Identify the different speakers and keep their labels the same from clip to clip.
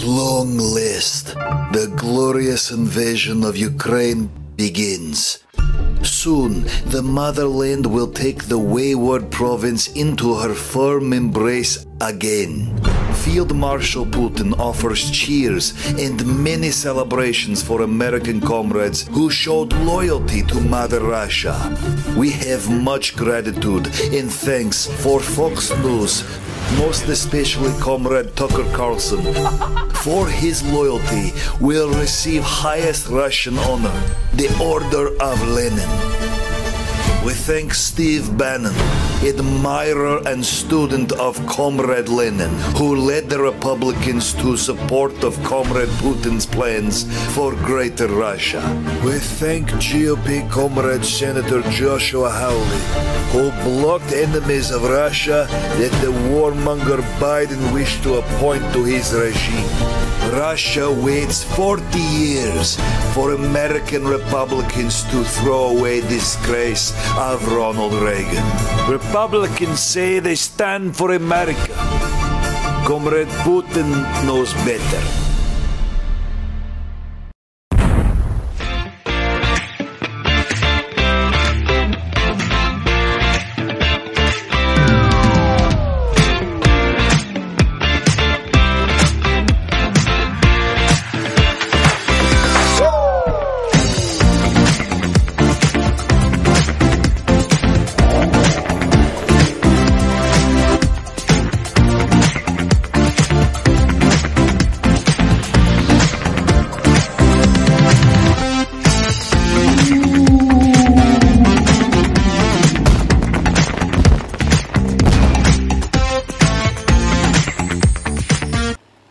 Speaker 1: long list, the glorious invasion of Ukraine begins. Soon, the motherland will take the wayward province into her firm embrace again. Field Marshal Putin offers cheers and many celebrations for American comrades who showed loyalty to Mother Russia. We have much gratitude and thanks for Fox News, most especially Comrade Tucker Carlson. For his loyalty, will receive highest Russian honor, the Order of Lenin. We thank Steve Bannon, admirer and student of Comrade Lenin, who led the Republicans to support of Comrade Putin's plans for Greater Russia. We thank GOP Comrade Senator Joshua Hawley, who blocked enemies of Russia that the warmonger Biden wished to appoint to his regime. Russia waits 40 years for American Republicans to throw away disgrace of Ronald Reagan. Republicans say they stand for America. Comrade Putin knows better.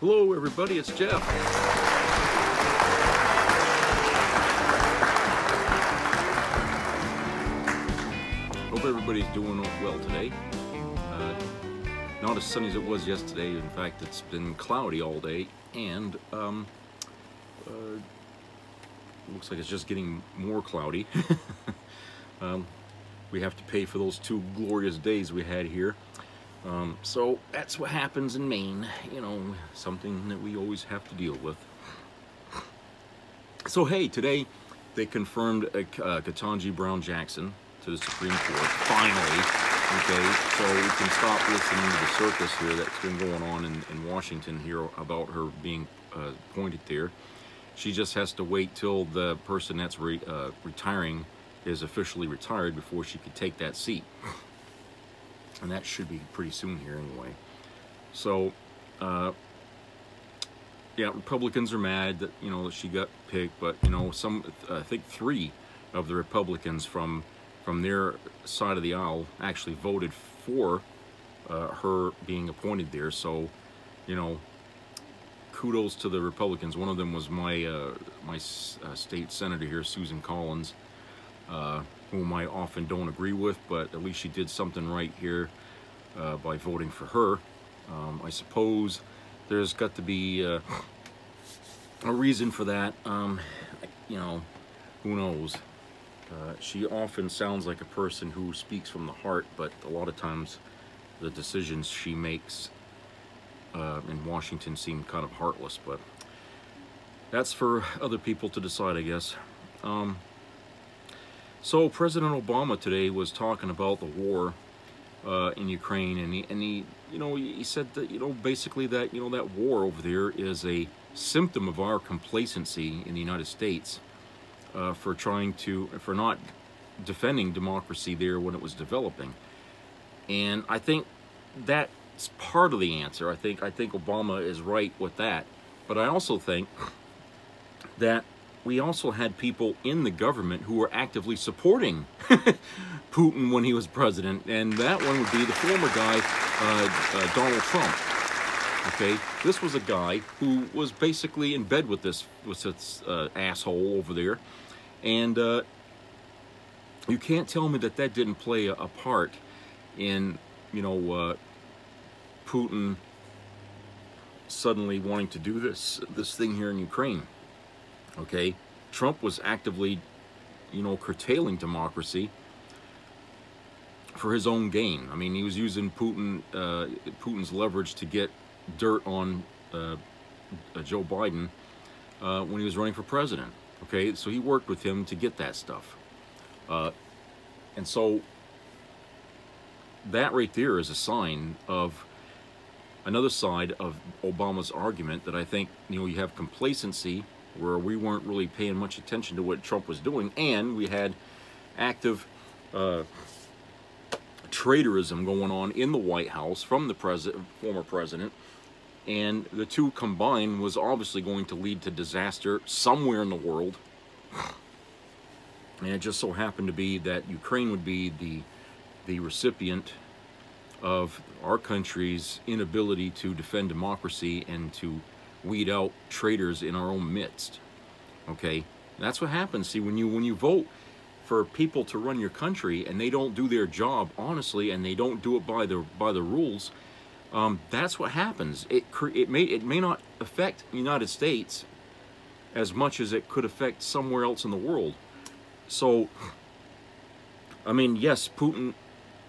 Speaker 2: Hello everybody, it's Jeff. Hope everybody's doing well today. Not as sunny as it was yesterday. In fact, it's been cloudy all day, and looks like it's just getting more cloudy. We have to pay for those 2 glorious days we had here. So that's what happens in Maine, you know, something that we always have to deal with. So hey, today they confirmed Ketanji Brown Jackson to the Supreme Court, finally. Okay, so we can stop listening to the circus here that's been going on in Washington here about her being appointed there. She just has to wait till the person that's retiring is officially retired before she could take that seat. And that should be pretty soon here anyway. So, yeah, Republicans are mad that, you know, that she got picked, but, you know, I think 3 of the Republicans from their side of the aisle actually voted for her being appointed there. So, you know, kudos to the Republicans. One of them was my state senator here, Susan Collins, whom I often don't agree with, but at least she did something right here by voting for her. I suppose there's got to be a reason for that. You know, who knows? She often sounds like a person who speaks from the heart, but a lot of times the decisions she makes in Washington seem kind of heartless, but that's for other people to decide, I guess. So President Obama today was talking about the war in Ukraine, and he you know, he said that, you know, basically that, you know, that war over there is a symptom of our complacency in the United States for not defending democracy there when it was developing. And I think that's part of the answer. I think Obama is right with that, but I also think that we also had people in the government who were actively supporting Putin when he was president, and that one would be the former guy, Donald Trump. Okay, this was a guy who was basically in bed with this asshole over there, and you can't tell me that didn't play a part in, you know, Putin suddenly wanting to do this thing here in Ukraine. Okay, Trump was actively, you know, curtailing democracy for his own gain. I mean, he was using Putin's leverage to get dirt on Joe Biden when he was running for president. Okay, so he worked with him to get that stuff. And so that right there is a sign of another side of Obama's argument that I think, you know, you have complacency where we weren't really paying much attention to what Trump was doing, and we had active traitorism going on in the White House from the former president, and the two combined was obviously going to lead to disaster somewhere in the world. And it just so happened to be that Ukraine would be the recipient of our country's inability to defend democracy and to weed out traitors in our own midst. Okay, that's what happens. See, when you vote for people to run your country and they don't do their job honestly and they don't do it by the rules, that's what happens. It may not affect the United States as much as it could affect somewhere else in the world. So, I mean, yes, Putin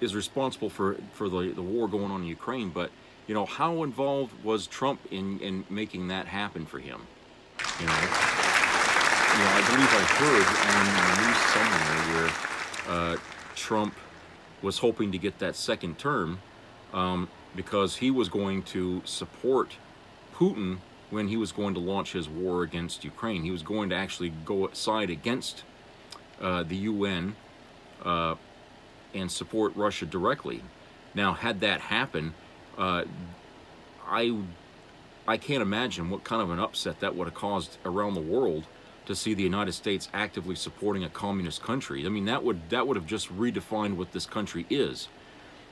Speaker 2: is responsible for the war going on in Ukraine, but you know, how involved was Trump in making that happen for him? You know, I believe I heard on the news somewhere where Trump was hoping to get that second term because he was going to support Putin when he was going to launch his war against Ukraine. He was going to actually go side against the UN and support Russia directly. Now, had that happen, I can't imagine what kind of an upset that would have caused around the world to see the United States actively supporting a communist country. I mean, that would have just redefined what this country is.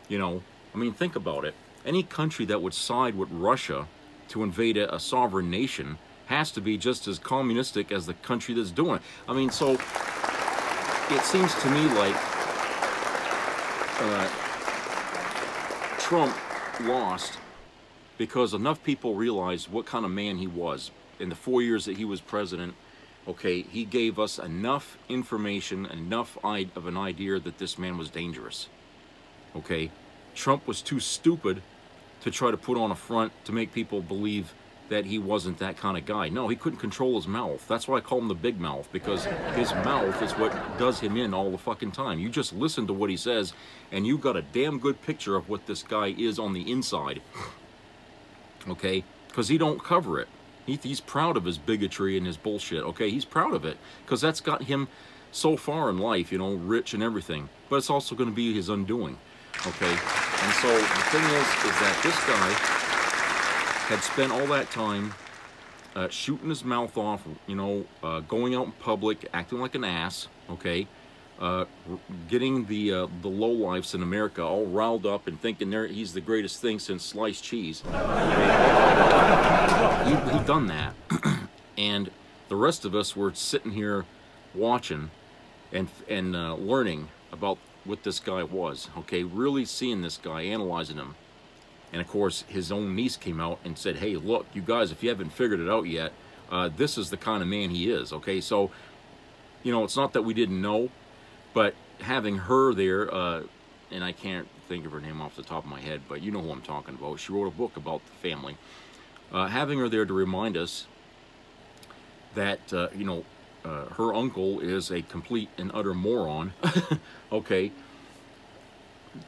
Speaker 2: You know, I mean, think about it. Any country that would side with Russia to invade a sovereign nation has to be just as communistic as the country that's doing it. I mean, so it seems to me like Trump lost because enough people realized what kind of man he was. In the 4 years that he was president, okay, he gave us enough information, enough of an idea that this man was dangerous. Okay, Trump was too stupid to try to put on a front to make people believe that he wasn't that kind of guy. No, he couldn't control his mouth. That's why I call him the big mouth, because his mouth is what does him in all the fucking time. You just listen to what he says, and you got a damn good picture of what this guy is on the inside. Okay? Because he don't cover it. He's proud of his bigotry and his bullshit. Okay? He's proud of it, because that's got him so far in life, you know, rich and everything. But it's also going to be his undoing. Okay? And so the thing is that this guy had spent all that time shooting his mouth off, you know, going out in public, acting like an ass, okay, getting the lowlifes in America all riled up and thinking he's the greatest thing since sliced cheese. He done that, and the rest of us were sitting here watching and learning about what this guy was, okay, really seeing this guy, analyzing him. And of course, his own niece came out and said, hey, look, you guys, if you haven't figured it out yet, this is the kind of man he is, okay? So, you know, it's not that we didn't know, but having her there, and I can't think of her name off the top of my head, but you know who I'm talking about. She wrote a book about the family. Having her there to remind us that, you know, her uncle is a complete and utter moron, okay,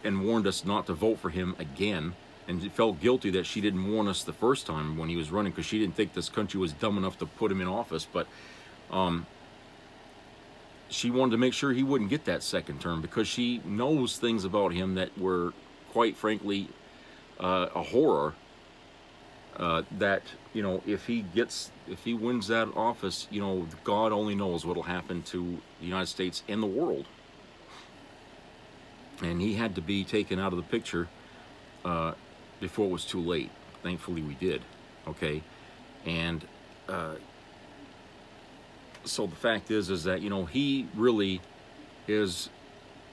Speaker 2: and warned us not to vote for him again. And felt guilty that she didn't warn us the first time when he was running, because she didn't think this country was dumb enough to put him in office. But she wanted to make sure he wouldn't get that second term, because she knows things about him that were, quite frankly, a horror. That, you know, if he wins that office, you know, God only knows what'll happen to the United States and the world. And he had to be taken out of the picture before it was too late. Thankfully we did, okay? And so the fact is that, you know, he really is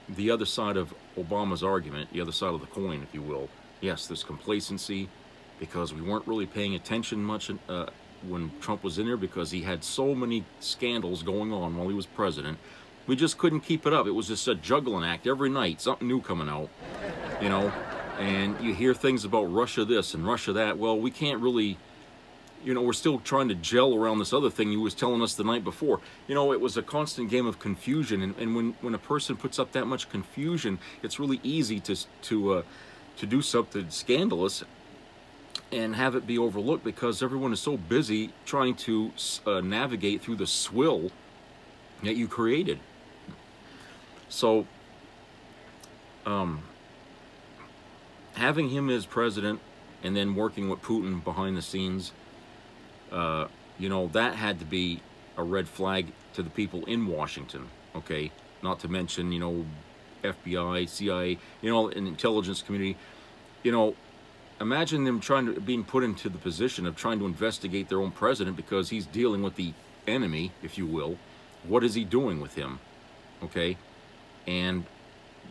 Speaker 2: the other side of Obama's argument, the other side of the coin, if you will. Yes, there's complacency because we weren't really paying attention much when Trump was in there, because he had so many scandals going on while he was president. We just couldn't keep it up. It was just a juggling act every night, something new coming out, you know? And you hear things about Russia this and Russia that. Well, we can't really, you know, we're still trying to gel around this other thing he was telling us the night before. You know, it was a constant game of confusion, and when a person puts up that much confusion, it's really easy to do something scandalous and have it be overlooked, because everyone is so busy trying to navigate through the swill that you created. So, having him as president and then working with Putin behind the scenes, you know, that had to be a red flag to the people in Washington, okay? Not to mention, you know, FBI, CIA, you know, an intelligence community. You know, imagine them being put into the position of trying to investigate their own president because he's dealing with the enemy, if you will. What is he doing with him, okay? And,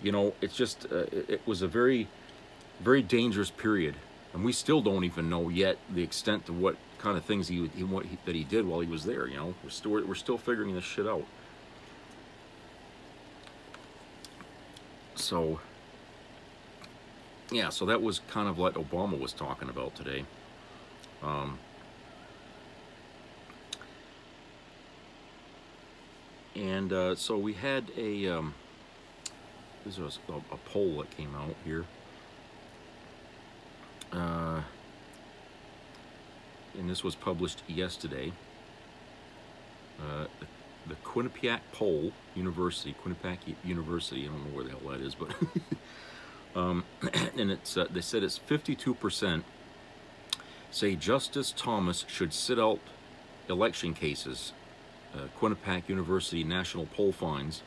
Speaker 2: you know, it's just, it was a very, very dangerous period. And we still don't even know yet the extent of what kind of things that he did while he was there. You know, we're still figuring this shit out. So, yeah, so that was kind of what Obama was talking about today. So we had this was a poll that came out here. And this was published yesterday. The Quinnipiac Poll University, Quinnipiac University, I don't know where the hell that is, but and it's they said it's 52% say Justice Thomas should sit out election cases. Quinnipiac University National Poll finds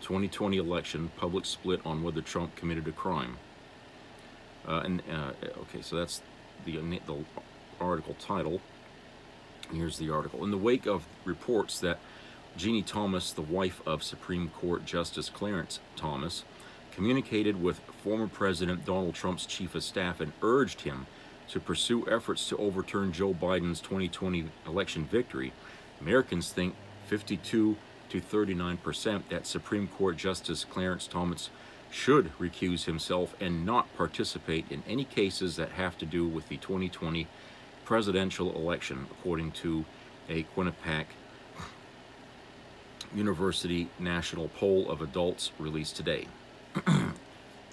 Speaker 2: 2020 election public split on whether Trump committed a crime. Okay, so that's the article title. Here's the article. In the wake of reports that Jeannie Thomas, the wife of Supreme Court Justice Clarence Thomas, communicated with former President Donald Trump's chief of staff and urged him to pursue efforts to overturn Joe Biden's 2020 election victory, Americans think 52 to 39% that Supreme Court Justice Clarence Thomas should recuse himself and not participate in any cases that have to do with the 2020 presidential election, according to a Quinnipiac University national poll of adults released today.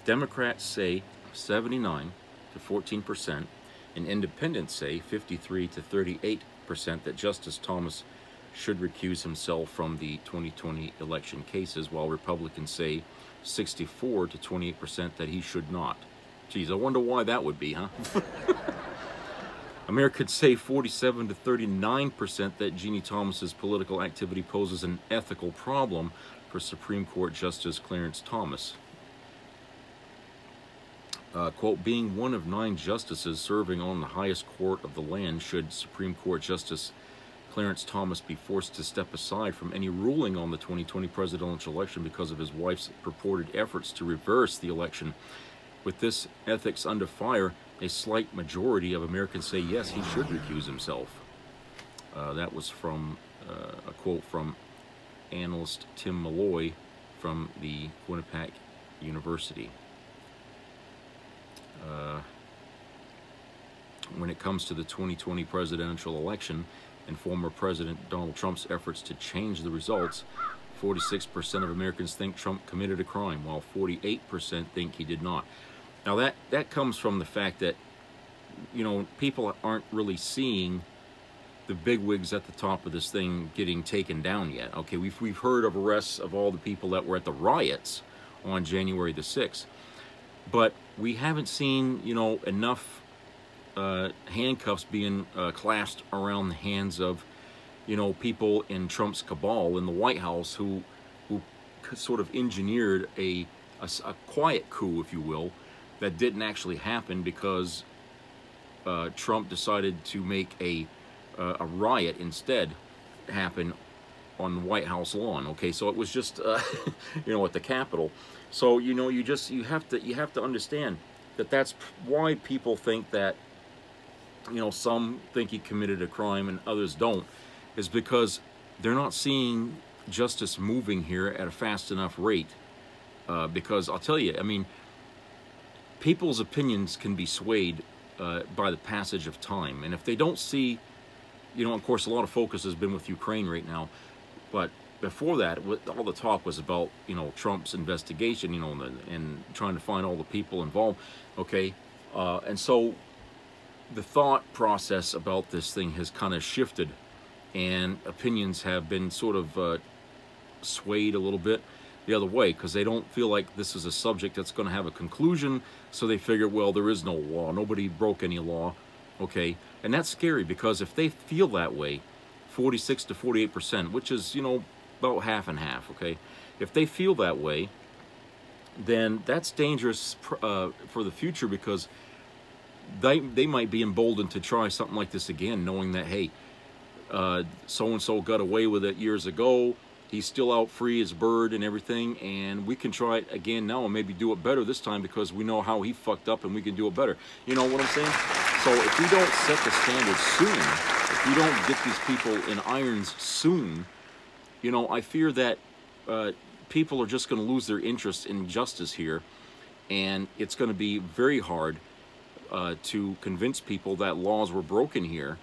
Speaker 2: Democrats say 79 to 14%, and independents say 53 to 38% that Justice Thomas should recuse himself from the 2020 election cases, while Republicans say 64 to 28% that he should not. Geez, I wonder why that would be, huh? Americans say 47 to 39% that Jeannie Thomas's political activity poses an ethical problem for Supreme Court Justice Clarence Thomas. Quote, being one of 9 justices serving on the highest court of the land, should Supreme Court Justice Clarence Thomas be forced to step aside from any ruling on the 2020 presidential election because of his wife's purported efforts to reverse the election? With this ethics under fire, a slight majority of Americans say yes, he should recuse himself. That was from a quote from analyst Tim Malloy from the Quinnipiac University. When it comes to the 2020 presidential election and former President Donald Trump's efforts to change the results, 46% of Americans think Trump committed a crime, while 48% think he did not. Now that comes from the fact that, you know, people aren't really seeing the bigwigs at the top of this thing getting taken down yet. Okay, we've heard of arrests of all the people that were at the riots on January the 6th, but we haven't seen, you know, enough handcuffs being clasped around the hands of, you know, people in Trump's cabal in the White House who sort of engineered a quiet coup, if you will, that didn't actually happen because Trump decided to make a riot instead happen on the White House lawn. Okay, so it was just you know, at the Capitol. So, you know, you have to understand that that's why people think that, you know, some think he committed a crime and others don't, is because they're not seeing justice moving here at a fast enough rate. Because I'll tell you, I mean, people's opinions can be swayed by the passage of time, and if they don't see you know, of course, a lot of focus has been with Ukraine right now, but before that, all the talk was about, you know, Trump's investigation, you know, and trying to find all the people involved, okay? And so the thought process about this thing has kind of shifted, and opinions have been sort of swayed a little bit the other way, because they don't feel like this is a subject that's going to have a conclusion, so they figure, well, there is no law, nobody broke any law, okay? And that's scary, because if they feel that way, 46 to 48%, which is, you know, about half and half, okay? If they feel that way, then that's dangerous for the future, because they might be emboldened to try something like this again, knowing that, hey, so-and-so got away with it years ago, he's still out free as a bird and everything, and we can try it again now and maybe do it better this time because we know how he fucked up and we can do it better. You know what I'm saying? So if we don't set the standard soon, if we don't get these people in irons soon, you know, I fear that people are just going to lose their interest in justice here, and it's going to be very hard to convince people that laws were broken here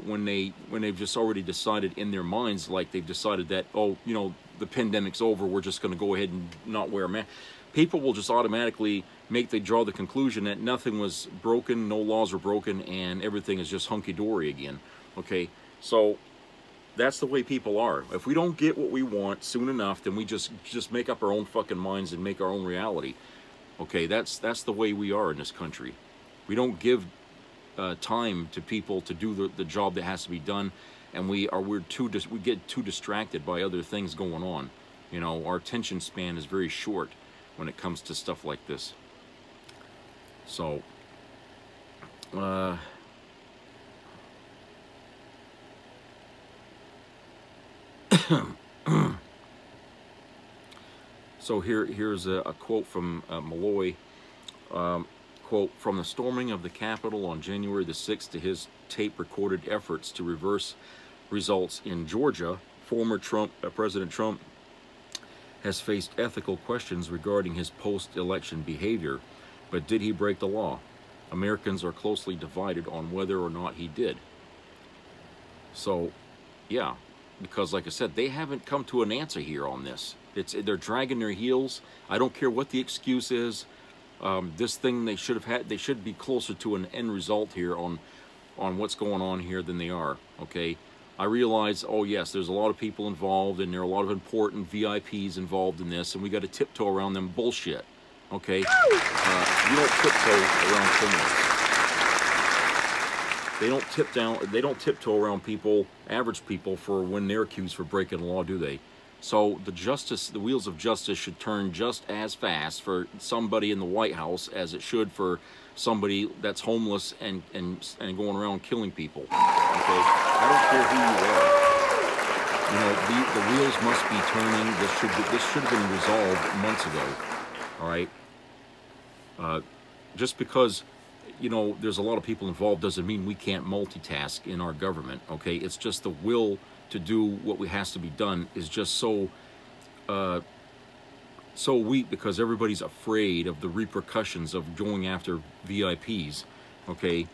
Speaker 2: when they've just already decided in their minds, like they've decided that, oh, you know, the pandemic's over, we're just going to go ahead and not wear a mask. People will just automatically draw the conclusion that nothing was broken, no laws were broken, and everything is just hunky-dory again. Okay, so that's the way people are. If we don't get what we want soon enough, then we just make up our own fucking minds and make our own reality. Okay, that's the way we are in this country. We don't give time to people to do the job that has to be done, and we get too distracted by other things going on. You know, our attention span is very short when it comes to stuff like this. So, so here's a quote from Malloy. Quote, from the storming of the Capitol on January the 6th to his tape-recorded efforts to reverse results in Georgia, former President Trump has faced ethical questions regarding his post-election behavior. But did he break the law? Americans are closely divided on whether or not he did. So, yeah, because like I said, they haven't come to an answer here on this. They're dragging their heels. I don't care what the excuse is. This thing they should be closer to an end result here on what's going on here than they are. Okay, I realize, oh yes, there's a lot of people involved, and there are a lot of important VIPs involved in this, and we got to tiptoe around them bullshit. Okay, you don't tiptoe around criminals. They don't tiptoe around people, average people, for when they're accused for breaking the law, do they? So the wheels of justice should turn just as fast for somebody in the White House as it should for somebody that's homeless and going around killing people. Okay, I don't care who you are. You know, the wheels must be turning. This should have been resolved months ago. All right. Just because, you know, there's a lot of people involved doesn't mean we can't multitask in our government. Okay, it's just the will to do what has to be done is just so weak, because everybody's afraid of the repercussions of going after VIPs. Okay,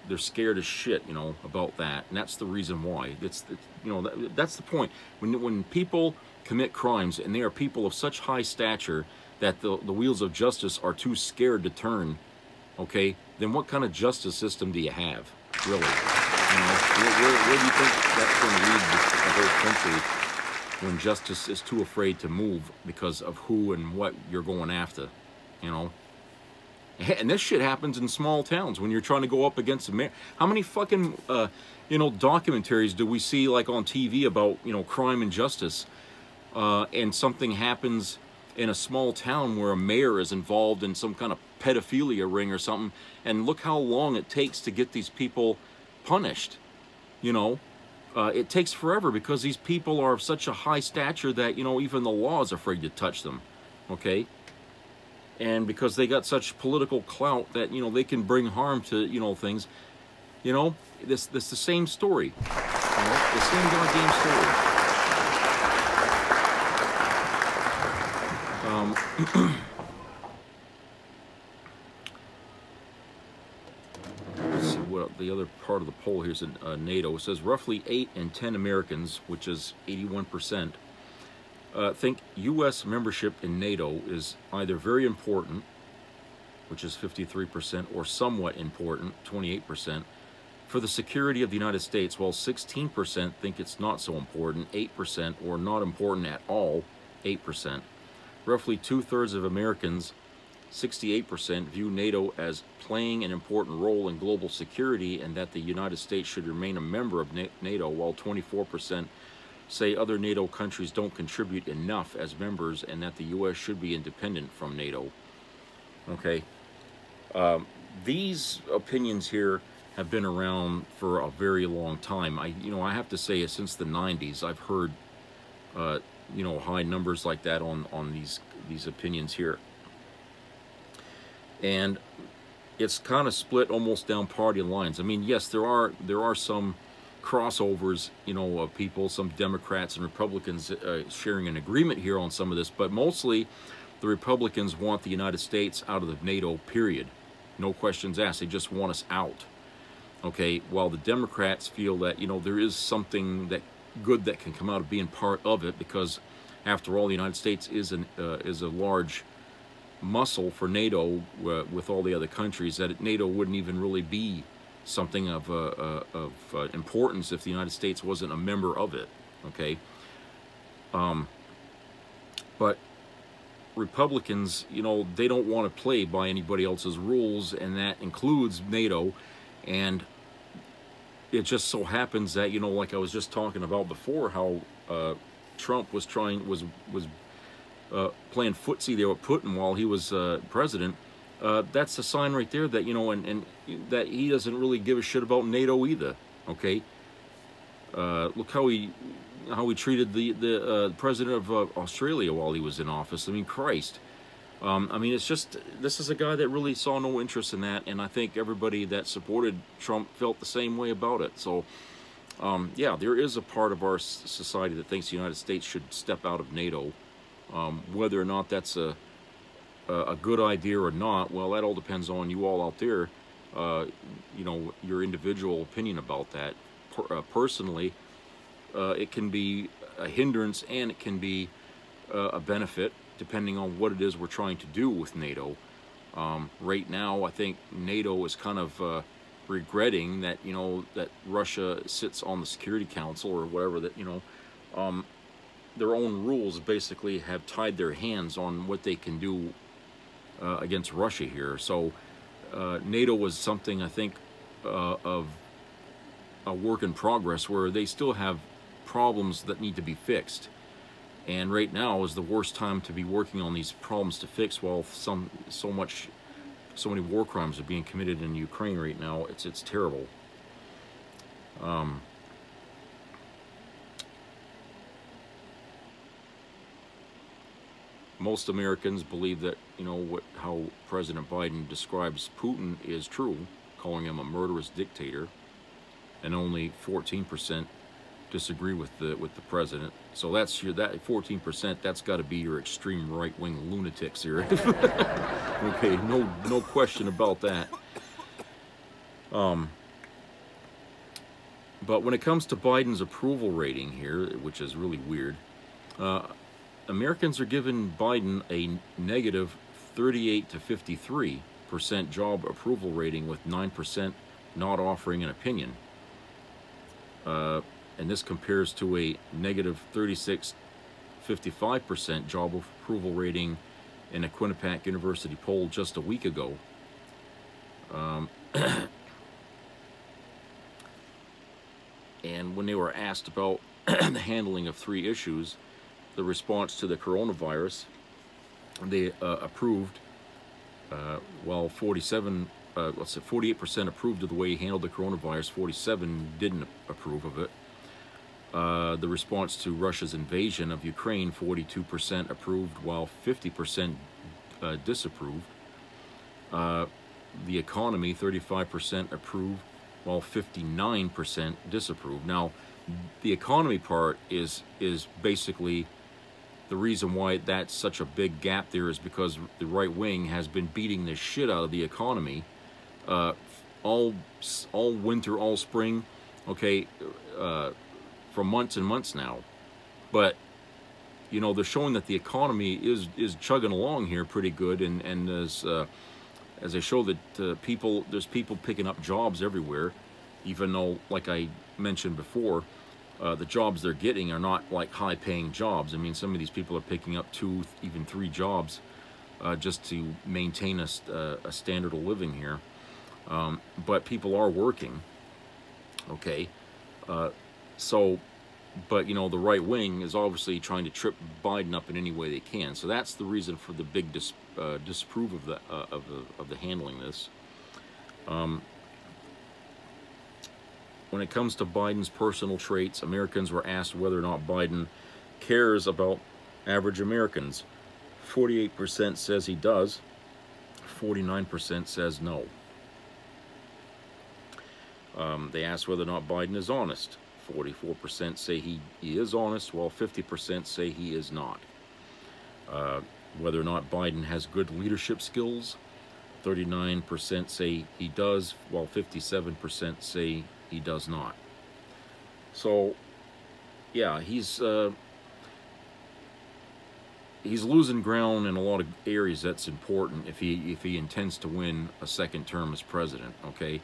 Speaker 2: they're scared as shit, you know, about that, and that's the reason why. You know, that's the point. When people commit crimes, and they are people of such high stature that the wheels of justice are too scared to turn, okay, then what kind of justice system do you have, really? You know, where do you think that's going to lead the whole country when justice is too afraid to move because of who and what you're going after, you know? And this shit happens in small towns when you're trying to go up against the mayor. How many fucking, you know, documentaries do we see, like, on TV about, you know, crime and justice, and something happens in a small town where a mayor is involved in some kind of pedophilia ring or something, and look how long it takes to get these people punished. You know, it takes forever because these people are of such a high stature that, you know, even the law is afraid to touch them. Okay, and because they got such political clout that, you know, they can bring harm to, you know, things. You know, this the same story. You know, the same goddamn story. Let's see what the other part of the poll here is NATO. It says roughly 8 in 10 Americans, which is 81%, think U.S. membership in NATO is either very important, which is 53%, or somewhat important, 28%, for the security of the United States, while 16% think it's not so important, 8%, or not important at all, 8%. Roughly 2/3 of Americans, 68%, view NATO as playing an important role in global security and that the United States should remain a member of NATO, while 24% say other NATO countries don't contribute enough as members and that the U.S. should be independent from NATO. Okay. These opinions here have been around for a very long time. I have to say, since the 90s, I've heard, high numbers like that on these opinions here. And it's kind of split almost down party lines. I mean, yes, there are some crossovers, of people, some Democrats and Republicans sharing an agreement here on some of this, but mostly the Republicans want the United States out of the NATO, period. No questions asked. They just want us out. Okay, while the Democrats feel that, there is something good that can come out of being part of it, because after all, the United States is a large muscle for NATO with all the other countries, that NATO wouldn't even really be something of importance if the United States wasn't a member of it. Okay, but Republicans, they don't want to play by anybody else's rules, and that includes NATO. And it just so happens that, like I was just talking about before, how Trump was playing footsie there with Putin while he was president. That's a sign right there that, and that he doesn't really give a shit about NATO either. Okay, look how he treated the president of Australia while he was in office. I mean, Christ. I mean, it's just, this is a guy that really saw no interest in that, and I think everybody that supported Trump felt the same way about it. So, yeah, there is a part of our society that thinks the United States should step out of NATO. Whether or not that's a good idea or not, well, that all depends on you all out there, your individual opinion about that. Personally, it can be a hindrance and it can be a benefit, depending on what it is we're trying to do with NATO. Right now, I think NATO is kind of regretting that, that Russia sits on the Security Council or whatever, that, their own rules basically have tied their hands on what they can do against Russia here. So NATO was something, I think, of a work in progress, where they still have problems that need to be fixed. And right now is the worst time to be working on these problems to fix, while so many war crimes are being committed in Ukraine right now. It's terrible. Most Americans believe that, how President Biden describes Putin is true, calling him a murderous dictator, and only 14% disagree with the president. So that's that 14%. That's got to be your extreme right-wing lunatics here. Okay, no question about that. But when it comes to Biden's approval rating here, which is really weird, Americans are giving Biden a negative 38 to 53% job approval rating, with 9% not offering an opinion. And this compares to a negative 55% job approval rating in a Quinnipiac University poll just a week ago. And when they were asked about the handling of 3 issues, the response to the coronavirus, they approved, while 48% approved of the way he handled the coronavirus, 47% didn't approve of it. The response to Russia's invasion of Ukraine, 42% approved, while 50% disapproved. The economy, 35% approved, while 59% disapproved. Now, the economy part is basically the reason why that's such a big gap there, is because the right wing has been beating the shit out of the economy all winter, all spring, okay, for months and months now. But you know, they're showing that the economy is chugging along here pretty good, and as they show that there's people picking up jobs everywhere, even though, like I mentioned before, the jobs they're getting are not like high-paying jobs. I mean, some of these people are picking up 2, even 3 jobs just to maintain a standard of living here. But people are working, okay? But you know, the right wing is obviously trying to trip Biden up in any way they can. So that's the reason for the big disapprove of the handling this. When it comes to Biden's personal traits, Americans were asked whether or not Biden cares about average Americans. 48% says he does. 49% says no. They asked whether or not Biden is honest. 44% say he is honest, while 50% say he is not. Whether or not Biden has good leadership skills, 39% say he does, while 57% say he does not. So, yeah, he's losing ground in a lot of areas that's important if he intends to win a second term as president, okay?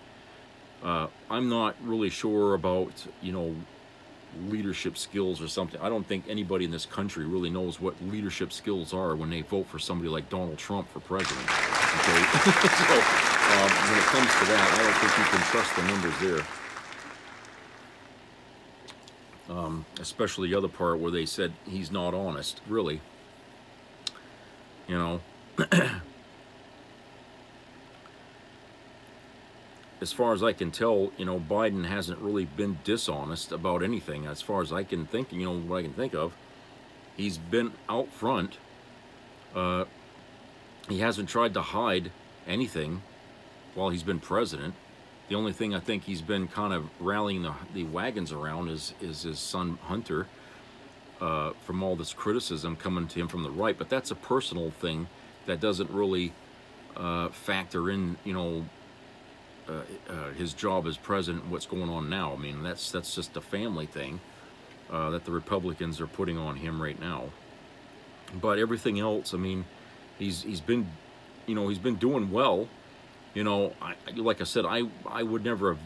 Speaker 2: I'm not really sure about, you know, leadership skills or something. I don't think anybody in this country really knows what leadership skills are when they vote for somebody like Donald Trump for president, okay? So, when it comes to that, I don't think you can trust the numbers there. Especially the other part where they said he's not honest, really. You know, as far as I can tell, you know, Biden hasn't really been dishonest about anything. As far as I can think, you know, what I can think of, he's been out front. He hasn't tried to hide anything while he's been president. The only thing I think he's been kind of rallying the wagons around is his son Hunter, from all this criticism coming to him from the right. But that's a personal thing that doesn't really factor in, you know, his job as president and what's going on now. I mean, that's just a family thing that the Republicans are putting on him right now. But everything else, I mean, he's been, you know, he's been doing well. You know, like I said, I would never have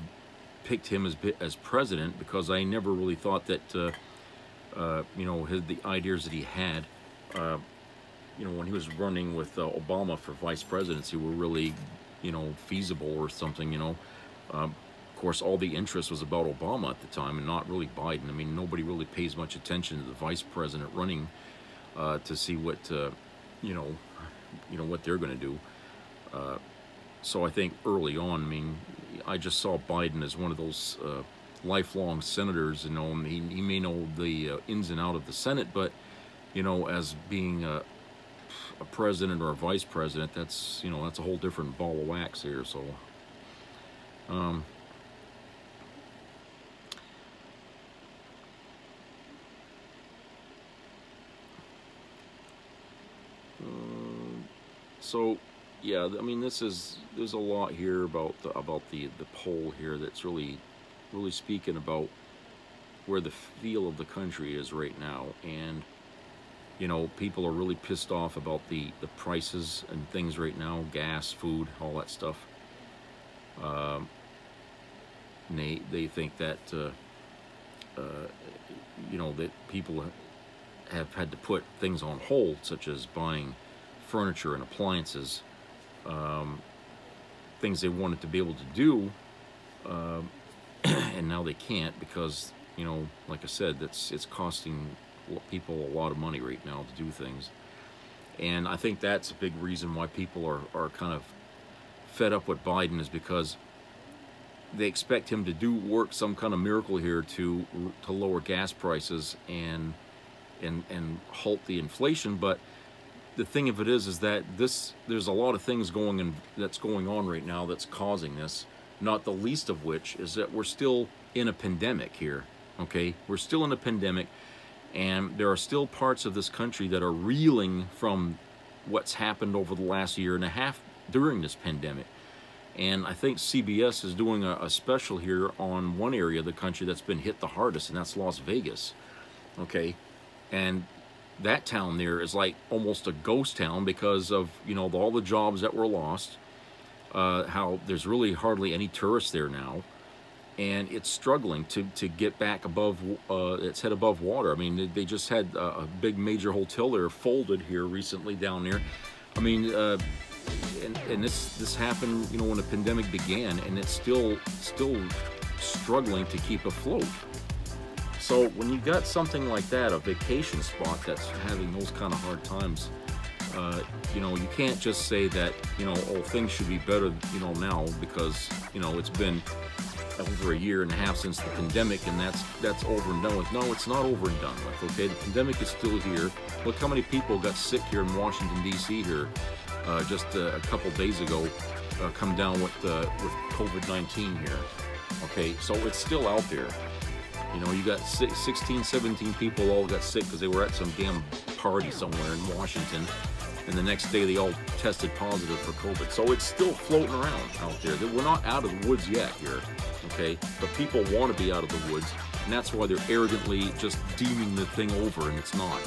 Speaker 2: picked him as president because I never really thought that you know, the ideas that he had, you know, when he was running with Obama for vice presidency were really, you know, feasible or something, you know. Of course, all the interest was about Obama at the time and not really Biden. I mean, nobody really pays much attention to the vice president running to see what, you know, what they're going to do. So I think early on, I mean, I just saw Biden as one of those lifelong senators. You know, he may know the ins and outs of the Senate, but, you know, as being a president or a vice president, that's, you know, that's a whole different ball of wax here. So, so yeah, I mean, there's a lot here about the poll here that's really speaking about where the feel of the country is right now. And you know, people are really pissed off about the prices and things right now, gas, food, all that stuff. And they think that you know, that people have had to put things on hold, such as buying furniture and appliances, things they wanted to be able to do, and now they can't because, you know, like I said, it's costing people a lot of money right now to do things. And I think that's a big reason why people are kind of fed up with Biden, is because they expect him to work some kind of miracle here to lower gas prices and halt the inflation. But the thing of it is that there's a lot of things that's going on right now that's causing this, not the least of which is that we're still in a pandemic here, okay? We're still in a pandemic, and there are still parts of this country that are reeling from what's happened over the last year and a half during this pandemic. And I think CBS is doing a special here on one area of the country that's been hit the hardest, and that's Las Vegas. Okay, and that town there is like almost a ghost town because of, you know, all the jobs that were lost. How there's really hardly any tourists there now, and it's struggling to get back above its head above water. I mean, they just had a big major hotel there folded here recently down there. I mean, and this happened, you know, when the pandemic began, and it's still struggling to keep afloat. So when you got something like that, a vacation spot that's having those kind of hard times, you know, you can't just say that, you know, oh, things should be better, you know, now because, you know, it's been over a year and a half since the pandemic, and that's over and done with. No, it's not over and done with. Okay, the pandemic is still here. Look how many people got sick here in Washington D.C. here just a couple days ago, come down with COVID-19 here. Okay, so it's still out there. You know, you got 16, 17 people all got sick because they were at some damn party somewhere in Washington, and the next day they all tested positive for COVID. So it's still floating around out there. We're not out of the woods yet here, okay? But people want to be out of the woods, and that's why they're arrogantly just deeming the thing over, and it's not.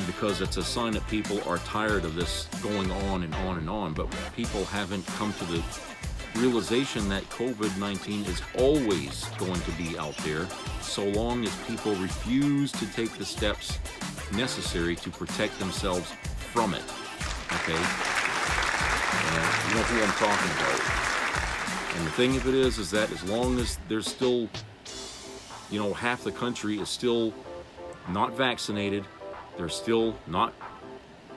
Speaker 2: Because it's a sign that people are tired of this going on and on and on, but people haven't come to the realization that COVID-19 is always going to be out there so long as people refuse to take the steps necessary to protect themselves from it. Okay? You know who I'm talking about. And the thing of it is that as long as there's still, you know, half the country is still not vaccinated, they're still not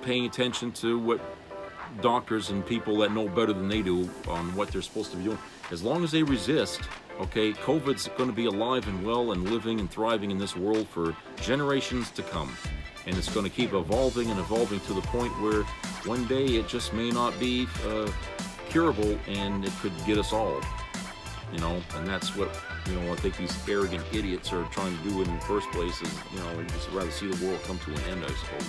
Speaker 2: paying attention to what doctors and people that know better than they do on what they're supposed to be doing. As long as they resist, okay, COVID's going to be alive and well and living and thriving in this world for generations to come. And it's going to keep evolving and evolving to the point where one day it just may not be curable, and it could get us all. You know, and that's what, you know, I think these arrogant idiots are trying to do in the first place is, you know, just rather see the world come to an end, I suppose.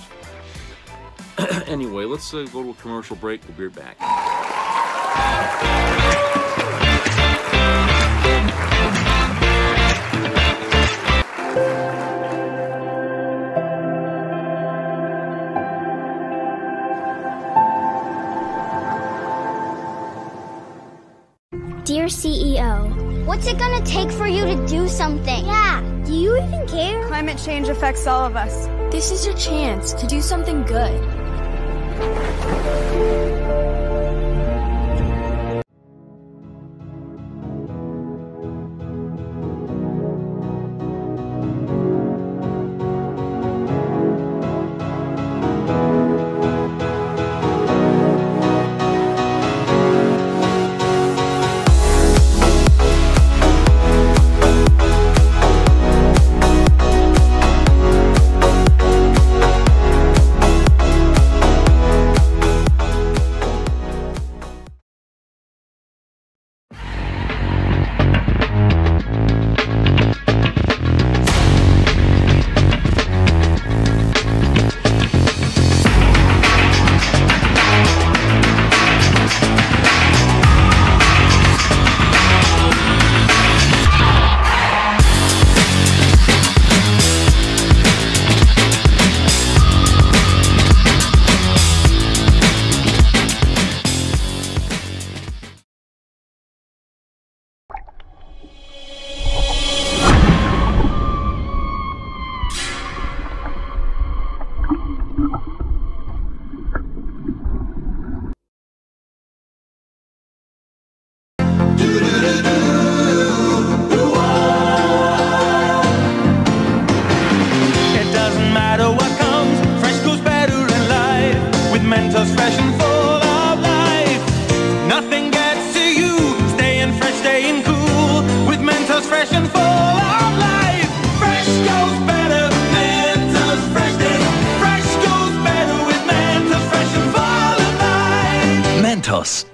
Speaker 2: Anyway, let's go to a commercial break. We'll be right back.
Speaker 3: Dear CEO, what's it gonna take for you to do something? Yeah, do you even care?
Speaker 4: Climate change affects all of us.
Speaker 5: This is your chance to do something good.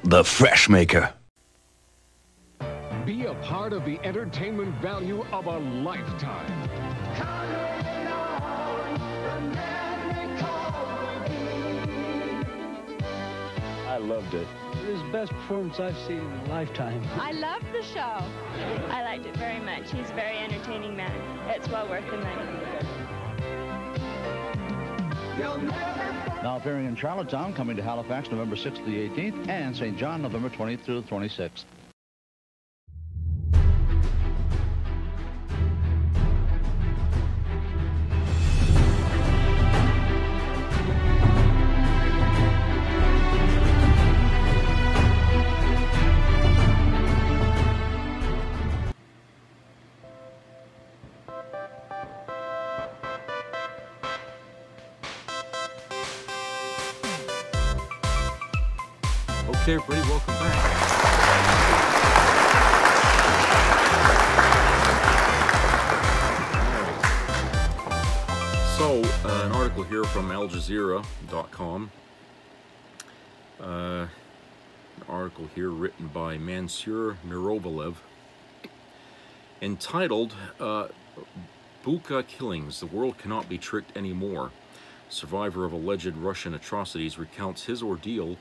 Speaker 6: The Fresh Maker.
Speaker 7: Be a part of the entertainment value of a lifetime.
Speaker 8: I loved it. was the best performance I've seen in a lifetime.
Speaker 4: I love the show.
Speaker 9: I liked it very much. He's a very entertaining man. It's well worth the money.
Speaker 10: Now appearing in Charlottetown, coming to Halifax November 6th to the 18th, and St. John November 20th through the 26th.
Speaker 2: Okay, everybody, welcome back. So, an article here from AlJazeera.com. An article here written by Mansour Mirovalev, entitled Bucha Killings, The World Cannot Be Tricked Anymore. Survivor of alleged Russian atrocities recounts his ordeal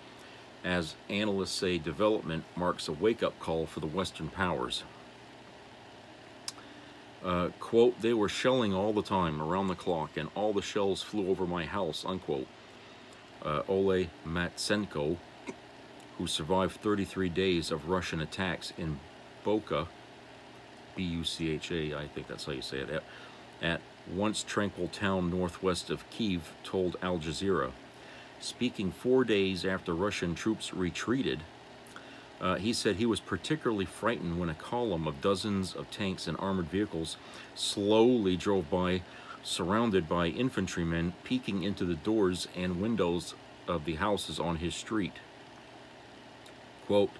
Speaker 2: as analysts say development marks a wake-up call for the Western powers. Quote, they were shelling all the time, around the clock, and all the shells flew over my house, unquote. Ole Matsenko, who survived 33 days of Russian attacks in Bucha, B-U-C-H-A, I think that's how you say it, at once tranquil town northwest of Kiev, told Al Jazeera. Speaking 4 days after Russian troops retreated, he said he was particularly frightened when a column of dozens of tanks and armored vehicles slowly drove by, surrounded by infantrymen peeking into the doors and windows of the houses on his street. Quote,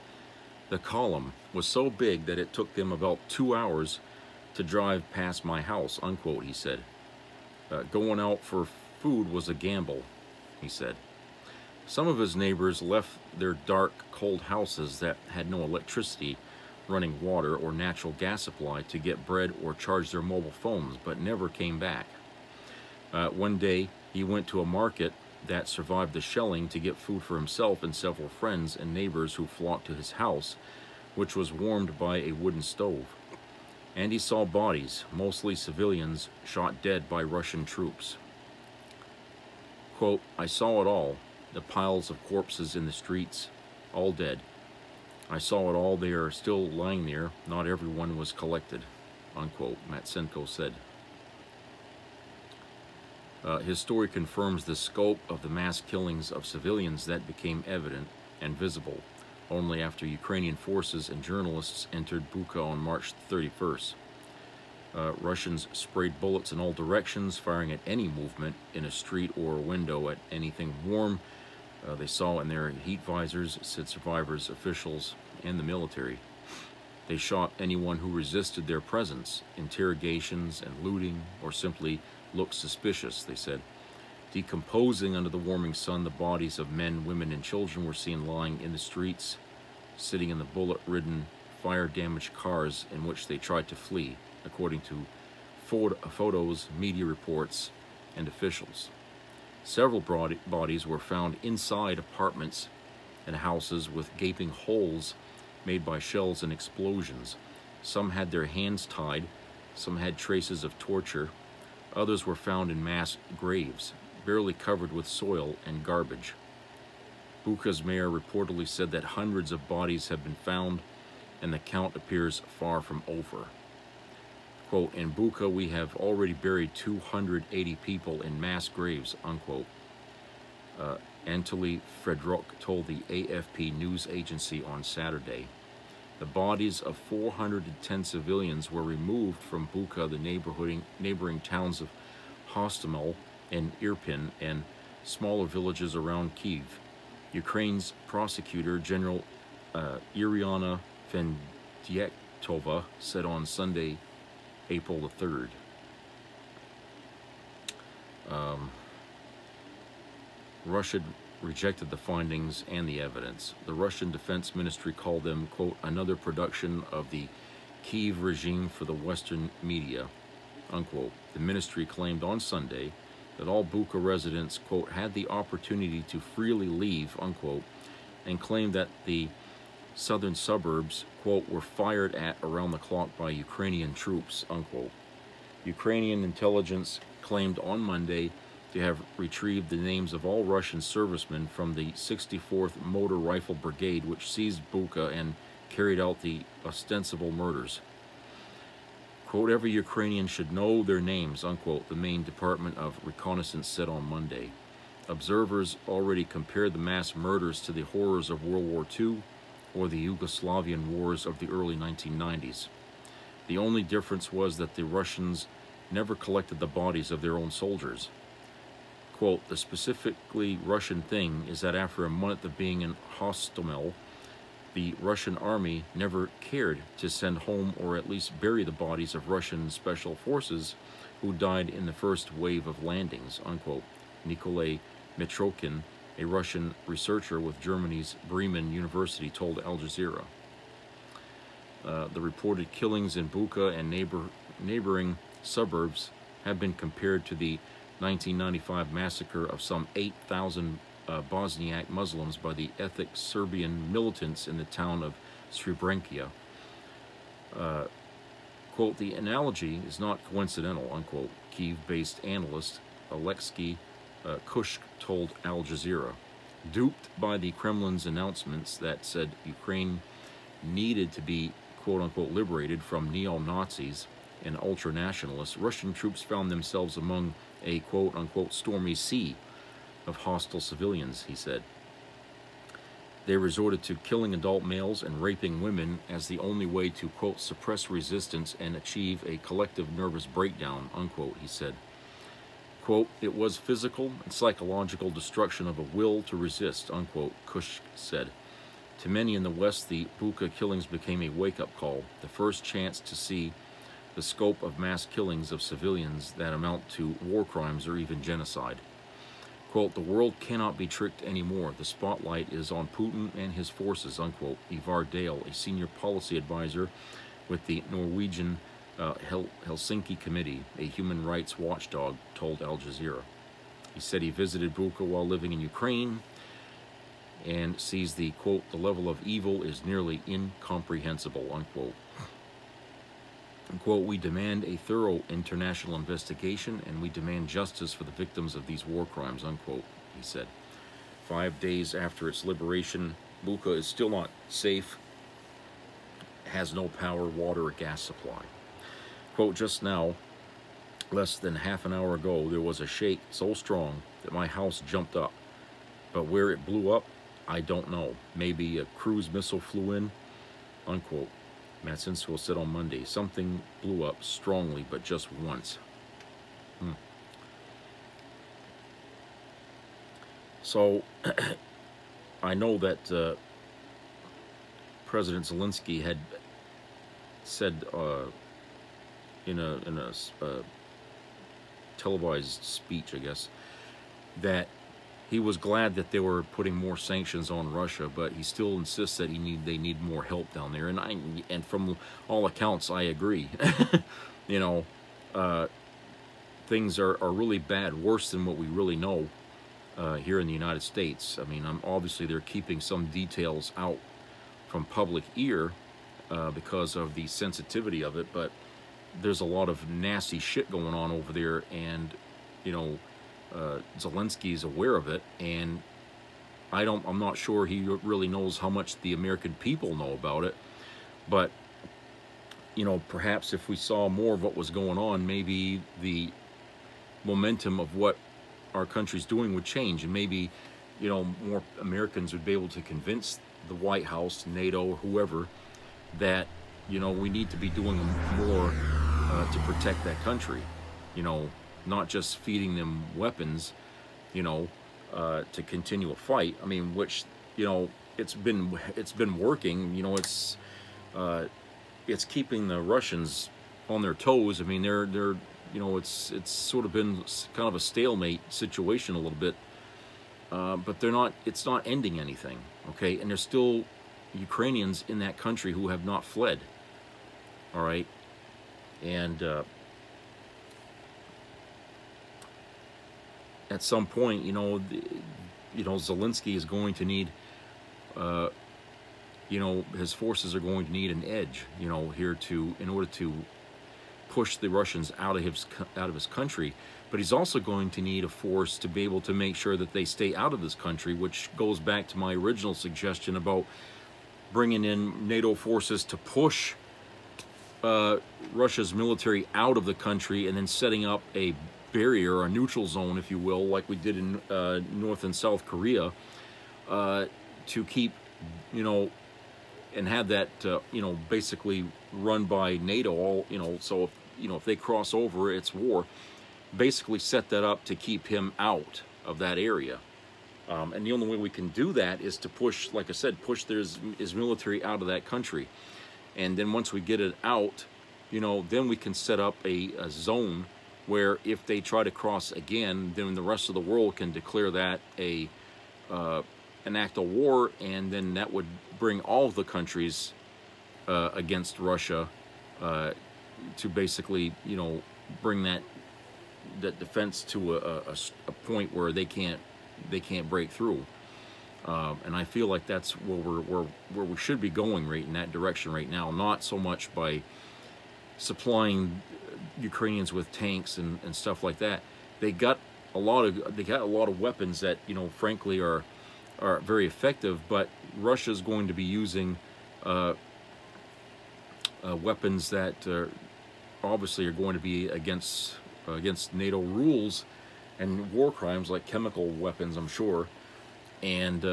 Speaker 2: the column was so big that it took them about 2 hours to drive past my house, unquote, he said. Going out for food was a gamble, he said. Some of his neighbors left their dark, cold houses that had no electricity, running water, or natural gas supply to get bread or charge their mobile phones, but never came back. One day, he went to a market that survived the shelling to get food for himself and several friends and neighbors who flocked to his house, which was warmed by a wooden stove. And he saw bodies, mostly civilians, shot dead by Russian troops. Quote, I saw it all. The piles of corpses in the streets, all dead. I saw it all. They are still lying there. Not everyone was collected, unquote, Matsenko said. His story confirms the scope of the mass killings of civilians that became evident and visible only after Ukrainian forces and journalists entered Bucha on March 31st. Russians sprayed bullets in all directions, firing at any movement in a street or a window at anything warm they saw in their heat visors, said survivors, officials, and the military. They shot anyone who resisted their presence, interrogations and looting, or simply looked suspicious, they said. Decomposing under the warming sun, the bodies of men, women, and children were seen lying in the streets, sitting in the bullet-ridden, fire-damaged cars in which they tried to flee, according to photos, media reports, and officials. Several bodies were found inside apartments and houses with gaping holes made by shells and explosions. Some had their hands tied, some had traces of torture, others were found in mass graves, barely covered with soil and garbage. Bucha's mayor reportedly said that hundreds of bodies have been found and the count appears far from over. Quote, in Bucha we have already buried 280 people in mass graves, unquote. Anatoly Fedoruk told the AFP news agency on Saturday. The bodies of 410 civilians were removed from Bucha, the neighboring towns of Hostomel and Irpin, and smaller villages around Kyiv. Ukraine's prosecutor general Iriana Fendyktova said on Sunday, April the 3rd. Russia rejected the findings and the evidence. The Russian Defense Ministry called them, quote, another production of the Kyiv regime for the Western media, unquote. The ministry claimed on Sunday that all Bucha residents, quote, had the opportunity to freely leave, unquote, and claimed that the southern suburbs, quote, were fired at around the clock by Ukrainian troops, unquote. Ukrainian intelligence claimed on Monday to have retrieved the names of all Russian servicemen from the 64th Motor Rifle Brigade, which seized Bucha and carried out the ostensible murders. Quote, every Ukrainian should know their names, unquote, the main Department of Reconnaissance said on Monday. Observers already compared the mass murders to the horrors of World War II or the Yugoslavian wars of the early 1990s. The only difference was that the Russians never collected the bodies of their own soldiers. Quote, the specifically Russian thing is that after a month of being in Hostomel, the Russian army never cared to send home or at least bury the bodies of Russian special forces who died in the first wave of landings, unquote. Nikolai Mitrokhin, a Russian researcher with Germany's Bremen University, told Al Jazeera. The reported killings in Bucha and neighboring suburbs have been compared to the 1995 massacre of some 8,000 Bosniak Muslims by the ethnic Serbian militants in the town of Srebrenica. Quote, the analogy is not coincidental, unquote, Kyiv-based analyst Alexei Kushk told Al Jazeera. Duped by the Kremlin's announcements that said Ukraine needed to be, quote-unquote, liberated from neo-Nazis and ultra-nationalists, Russian troops found themselves among a, quote-unquote, stormy sea of hostile civilians, he said. They resorted to killing adult males and raping women as the only way to, quote, suppress resistance and achieve a collective nervous breakdown, unquote, he said. Quote, it was physical and psychological destruction of a will to resist, unquote, Kushk said. To many in the West, the Bucha killings became a wake-up call, the first chance to see the scope of mass killings of civilians that amount to war crimes or even genocide. Quote, the world cannot be tricked anymore. The spotlight is on Putin and his forces, unquote. Ivar Dale, a senior policy advisor with the Norwegian Helsinki Committee, a human rights watchdog, told Al Jazeera. He said he visited Bucha while living in Ukraine and sees the, quote, the level of evil is nearly incomprehensible, unquote. And, quote, we demand a thorough international investigation and we demand justice for the victims of these war crimes, unquote, he said. 5 days after its liberation, Bucha is still not safe, has no power, water, or gas supply. Quote, just now, less than half an hour ago, there was a shake so strong that my house jumped up. But where it blew up, I don't know. Maybe a cruise missile flew in, unquote. Matsinsko said on Monday, something blew up strongly, but just once. So, I know that President Zelensky had said in a televised speech, I guess, that he was glad that they were putting more sanctions on Russia, but he still insists that they need more help down there. And from all accounts, I agree. You know, things are really bad, worse than what we really know here in the United States. I mean, obviously they're keeping some details out from public ear because of the sensitivity of it, but there's a lot of nasty shit going on over there, and you know, Zelensky is aware of it, and I'm not sure he really knows how much the American people know about it, but you know, perhaps if we saw more of what was going on, maybe the momentum of what our country's doing would change, and maybe, you know, more Americans would be able to convince the White House, NATO, whoever, that, you know, we need to be doing more to protect that country, you know, not just feeding them weapons, you know, to continue a fight. I mean, which, you know, it's been working. You know, it's keeping the Russians on their toes. I mean, they're you know, it's sort of been kind of a stalemate situation a little bit, but it's not ending anything, okay? And there's still Ukrainians in that country who have not fled, all right? And at some point, you know, Zelensky is going to need you know, his forces are going to need an edge, you know, here in order to push the Russians out of his country. But he's also going to need a force to be able to make sure that they stay out of this country, which goes back to my original suggestion about bringing in NATO forces to push Russia's military out of the country, and then setting up a barrier, a neutral zone, if you will, like we did in North and South Korea, to keep, you know, and have that, you know, basically run by NATO. All, you know, so if, you know, if they cross over, it's war. Basically set that up to keep him out of that area. And the only way we can do that is to push, like I said, push his military out of that country. And then once we get it out, you know, then we can set up a zone where if they try to cross again, then the rest of the world can declare that an act of war, and then that would bring all of the countries against Russia to basically, you know, bring that defense to a point where they can't break through. And I feel like that's where we should be going, right in that direction right now. Not so much by supplying Ukrainians with tanks and stuff like that. They got a lot of weapons that, you know, frankly are very effective, but Russia's going to be using weapons that obviously are going to be against NATO rules and war crimes, like chemical weapons, I'm sure. And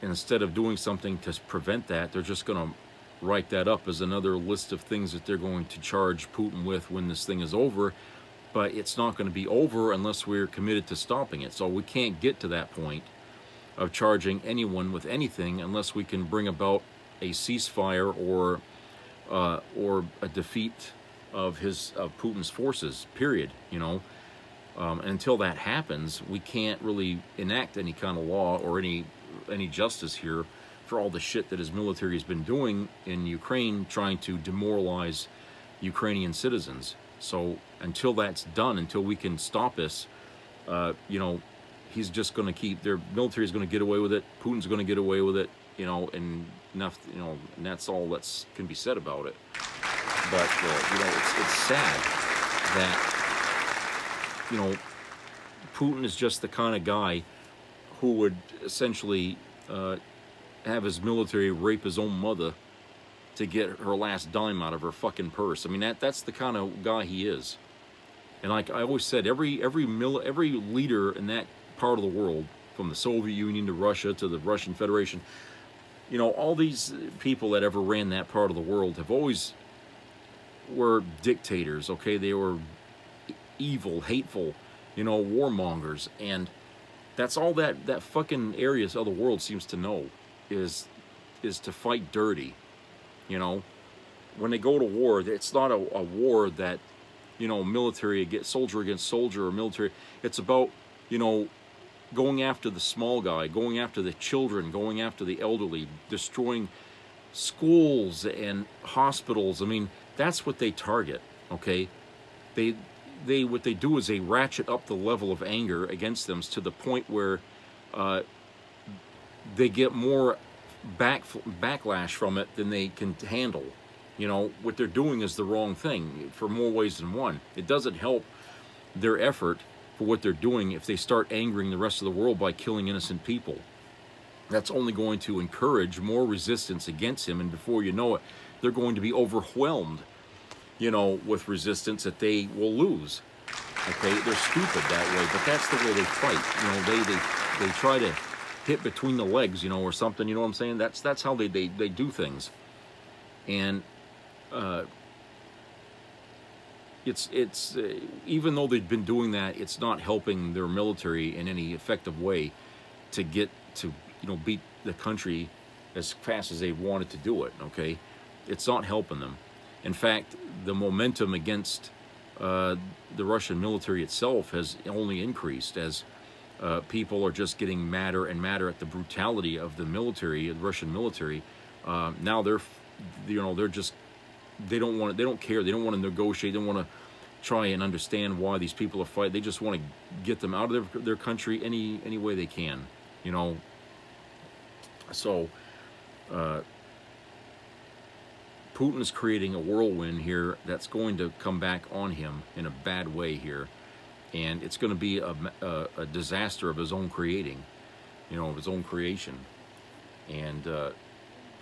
Speaker 2: instead of doing something to prevent that, they're just going to write that up as another list of things that they're going to charge Putin with when this thing is over. But it's not going to be over unless we're committed to stopping it. So we can't get to that point of charging anyone with anything unless we can bring about a ceasefire or a defeat of Putin's forces, period, you know. Until that happens, we can't really enact any kind of law or any justice here for all the shit that his military has been doing in Ukraine, trying to demoralize Ukrainian citizens. So until that's done, until we can stop this, you know, he's just going to keep, their military is going to get away with it. Putin's going to get away with it, you know, and enough, you know, and that's all that can be said about it. But you know, it's sad that, you know, Putin is just the kind of guy who would essentially have his military rape his own mother to get her last dime out of her fucking purse. I mean, that's the kind of guy he is. And like I always said, every leader in that part of the world, from the Soviet Union to Russia to the Russian Federation, you know, all these people that ever ran that part of the world have always were dictators, okay? They were evil, hateful, you know, warmongers. And that's all that fucking areas of the world seems to know, is to fight dirty. You know, when they go to war, it's not a war that, you know, military against soldier or military. It's about, you know, going after the small guy, going after the children, going after the elderly, destroying schools and hospitals. I mean, that's what they target, okay? What they do is they ratchet up the level of anger against them to the point where they get more backlash from it than they can handle. You know, what they're doing is the wrong thing for more ways than one. It doesn't help their effort for what they're doing if they start angering the rest of the world by killing innocent people. That's only going to encourage more resistance against him, and before you know it, they're going to be overwhelmed, you know, with resistance that they will lose. Okay, they're stupid that way, but that's the way they fight. You know, they try to hit between the legs, you know, or something. You know what I'm saying? That's how they do things. And it's even though they've been doing that, it's not helping their military in any effective way to get to, you know, beat the country as fast as they wanted to do it. Okay, it's not helping them. In fact, the momentum against the Russian military itself has only increased as people are just getting madder and madder at the brutality of the military, the Russian military. Now they're, you know, they don't care. They don't want to negotiate. They don't want to try and understand why these people are fighting. They just want to get them out of their country any way they can, you know. So Putin is creating a whirlwind here that's going to come back on him in a bad way here, and it's going to be a disaster of his own creating, you know, of his own creation, and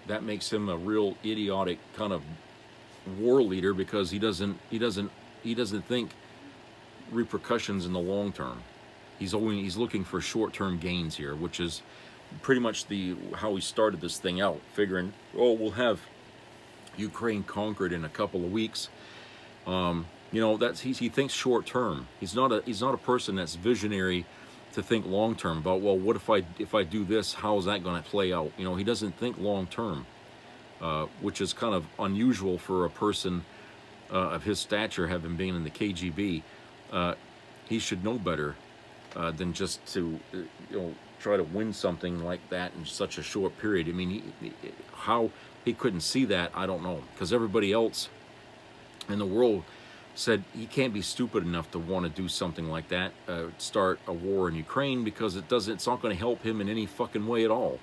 Speaker 2: that makes him a real idiotic kind of war leader, because he doesn't think repercussions in the long term. He's looking for short-term gains here, which is pretty much how he started this thing out, figuring, oh, we'll have Ukraine conquered in a couple of weeks. You know, he thinks short term. He's not a person that's visionary to think long term about, well, what if I do this, how is that going to play out? You know, he doesn't think long term, which is kind of unusual for a person of his stature, having been in the KGB. He should know better than just to you know, try to win something like that in such a short period. I mean, how he couldn't see that, I don't know, because everybody else in the world said he can't be stupid enough to want to do something like that, start a war in Ukraine, because it's not going to help him in any fucking way at all.